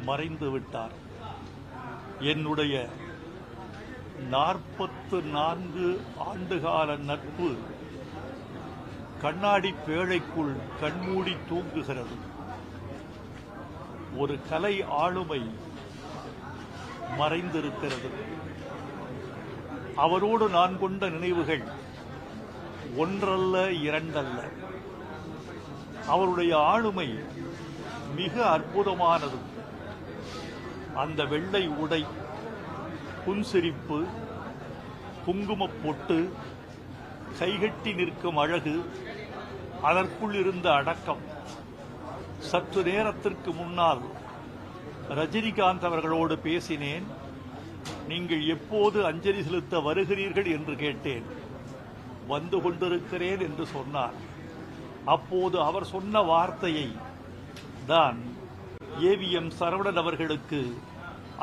மறைந்து விட்டார். என்னுடைய 44 ஆண்டுகால நட்பு கண்ணாடி பேழைக்குள் கண்மூடி தூங்குகிறது. ஒரு கலை ஆளுமை மறைந்திருக்கிறது. அவரோடு நான் கொண்ட நினைவுகள் ஒன்றல்ல இரண்டல்ல. அவருடைய ஆளுமை மிக அற்புதமானது. அந்த வெள்ளை உடை, புன்சிரிப்பு, குங்குமப் பொட்டு, கைகட்டி நிற்கும் அழகு, அதற்குள் இருந்த அடக்கம். சற்று நேரத்திற்கு முன்னால் ரஜினிகாந்த் அவர்களோடு பேசினேன். நீங்கள் எப்போது அஞ்சலி செலுத்த வருகிறீர்கள் என்று கேட்டேன். வந்து கொண்டிருக்கிறேன் என்று சொன்னார். அப்போது அவர் சொன்ன வார்த்தையை தான் ஏவிஎம் சரவணன் அவர்களுக்கு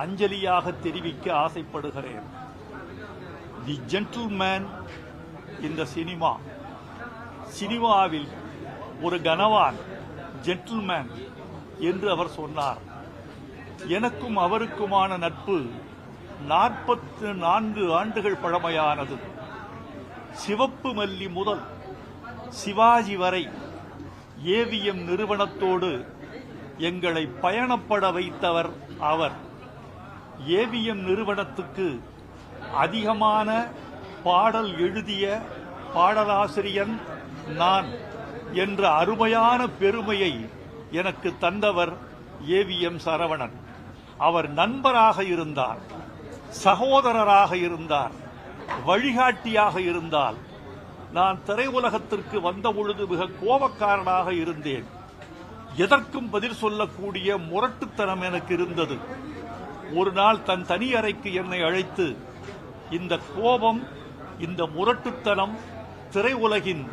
அஞ்சலியாக தெரிவிக்க ஆசைப்படுகிறேன். தி ஜென்டில்மேன் இந்த சினிமாவில் ஒரு கனவான் ஜென்டில்மேன் என்று அவர் சொன்னார். எனக்கும் அவருக்குமான நட்பு 44 ஆண்டுகள் பழமையானது. சிவப்பு மல்லி முதல் சிவாஜி வரை ஏவிஎம் நிறுவனத்தோடு எங்களை பயணப்பட வைத்தவர் அவர். ஏவிஎம் நிறுவனத்துக்கு அதிகமான பாடல் எழுதிய பாடலாசிரியன் நான் என்ற அருமையான பெருமையை எனக்கு தந்தவர் ஏவிஎம் சரவணன். அவர் நண்பராக இருந்தார், சகோதரராக இருந்தார், வழிகாட்டியாக இருந்தால். நான் திரையுலகத்திற்கு வந்தபொழுது மிக கோபக்காரனாக இருந்தேன். எதற்கும் பதில் சொல்லக்கூடிய முரட்டுத்தனம் எனக்கு இருந்தது. ஒரு நாள் தன் தனி அறைக்கு என்னை அழைத்து, இந்த கோபம், இந்த முரட்டுத்தனம் திரையுலகின்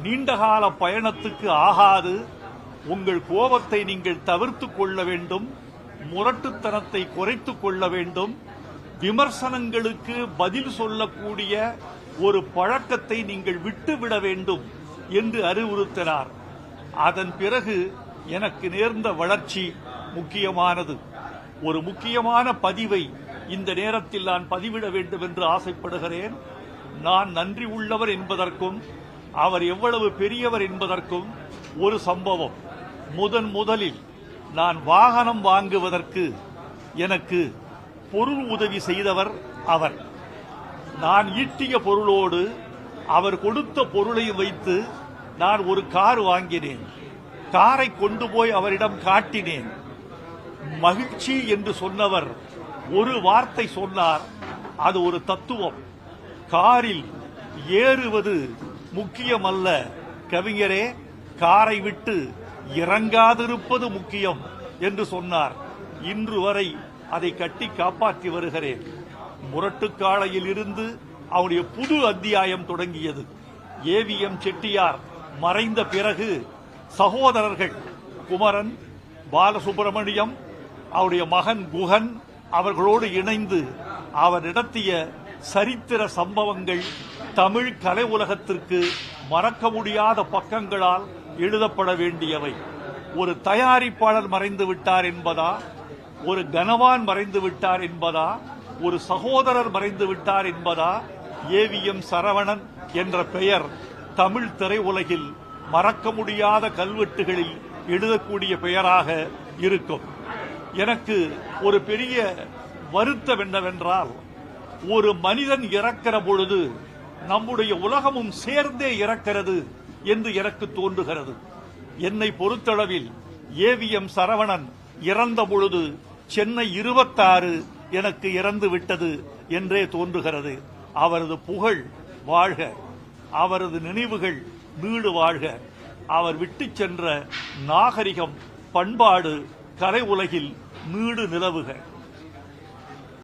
நீண்டகால பயணத்துக்கு ஆகாது. உங்கள் கோபத்தை நீங்கள் தவிர்த்துக் கொள்ள வேண்டும், முரட்டுத்தனத்தை குறைத்துக் கொள்ள வேண்டும், விமர்சனங்களுக்கு பதில் சொல்லக்கூடிய ஒரு பழக்கத்தை நீங்கள் விட்டுவிட வேண்டும் என்று அறிவுறுத்தினார். அதன் பிறகு எனக்கு நேர்ந்த வளர்ச்சி முக்கியமானது. ஒரு முக்கியமான பதிவை இந்த நேரத்தில் நான் பதிவிட வேண்டும் என்று ஆசைப்படுகிறேன். நான் நன்றி உள்ளவர் என்பதற்கும் அவர் எவ்வளவு பெரியவர் என்பதற்கும் ஒரு சம்பவம். முதலில் நான் வாகனம் வாங்குவதற்கு எனக்கு பொருள் உதவி செய்தவர் அவர். நான் ஈட்டிய பொருளோடு அவர் கொடுத்த பொருளை வைத்து நான் ஒரு கார் வாங்கினேன். காரை கொண்டு போய் அவரிடம் காட்டினேன். மகிழ்ச்சி என்று சொன்னவர் ஒரு வார்த்தை சொன்னார். அது ஒரு தத்துவம். காரில் ஏறுவது முக்கியமல்ல கவிஞரே, காரை விட்டு இறங்காதிருப்பது முக்கியம் என்று சொன்னார். இன்று வரை அதை கட்டி காப்பாற்றி வருகிறேன். முரட்டுக்காளையில் இருந்து அவருடைய புது அத்தியாயம் தொடங்கியது. ஏவிஎம் செட்டியார் மறைந்த பிறகு சகோதரர்கள் குமரன், பாலசுப்பிரமணியம், அவருடைய மகன் குகன் அவர்களோடு இணைந்து அவர் நடத்திய சரித்திர சம்பவங்கள் தமிழ் கலை உலகத்திற்கு மறக்க முடியாத பக்கங்களால் எழுதப்பட வேண்டியவை. ஒரு தயாரிப்பாளர் மறைந்து விட்டார் என்பதா, ஒரு கனவான் மறைந்து விட்டார் என்பதா, ஒரு சகோதரர் மறைந்து விட்டார் என்பதா, ஏவிஎம் சரவணன் என்ற பெயர் தமிழ் திரையுலகில் மறக்க முடியாத கல்வெட்டுகளில் எழுதக்கூடிய பெயராக இருக்கும். எனக்கு ஒரு பெரிய வருத்தம் என்னவென்றால், ஒரு மனிதன் இறக்கிற பொழுது நம்முடைய உலகமும் சேர்ந்தே இறக்கிறது என்று எனக்கு தோன்றுகிறது. என்னை பொறுத்தளவில் ஏவிஎம் சரவணன் இறந்த பொழுது சென்னை 26 எனக்கு இறந்து விட்டது என்றே தோன்றுகிறது. அவரது புகழ் வாழ்க, அவரது நினைவுகள் நீடு வாழ்க. அவர் விட்டுச் சென்ற நாகரிகம், பண்பாடு கலை உலகில் நீடு நிலவுக.